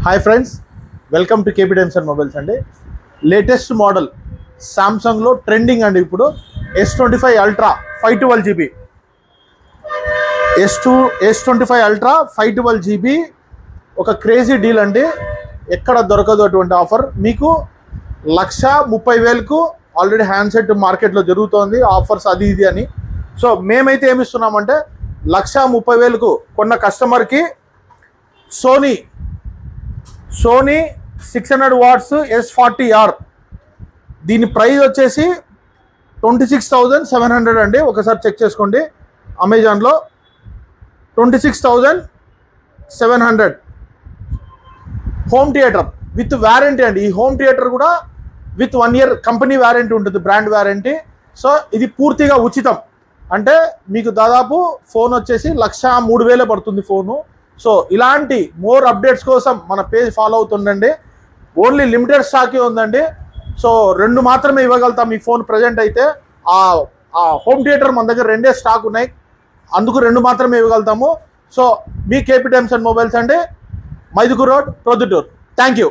Hi friends, welcome to KP times and mobiles అండి. Latest model సామ్సంగ్లో trending అండి ఇప్పుడు S25 ultra 512GB. S25 ultra 512GB ఒక crazy deal అండి. ఎక్కడ దొరకదు అటువంటి ఆఫర్. మీకు 1,30,000కు ఆల్రెడీ హ్యాండ్సెట్ మార్కెట్లో జరుగుతోంది ఆఫర్స్ అది ఇది అని. సో మేమైతే ఏమిస్తున్నామంటే 1,30,000కు కొన్న కస్టమర్కి సోనీ 600 వాట్స్ S40R, దీని ప్రైస్ వచ్చేసి 26,700 అండి. ఒకసారి చెక్ చేసుకోండి అమెజాన్లో. 26,700 హోమ్ థియేటర్ విత్ వారంటీ అండి. ఈ హోమ్ థియేటర్ కూడా విత్ 1 year కంపెనీ వారంటీ ఉంటుంది, బ్రాండ్ వారంటీ. సో ఇది పూర్తిగా ఉచితం. అంటే మీకు దాదాపు ఫోన్ వచ్చేసి 1,03,000 పడుతుంది ఫోను. సో ఇలాంటి మోర్ అప్డేట్స్ కోసం మన పేజ్ ఫాలో అవుతుండండి. ఓన్లీ లిమిటెడ్ స్టాకే ఉందండి. సో 2 మాత్రమే ఇవ్వగలుగుతాం ఈ ఫోన్ ప్రజెంట్ అయితే. ఆ హోమ్ థియేటర్ మన దగ్గర 2 స్టాక్ ఉన్నాయి, అందుకు 2 మాత్రమే ఇవ్వగలుగుతాము. సో మీ కేపీ టైమ్స్ అండ్ మొబైల్స్ అండి, Mydukuru road, Proddatur. Thank you.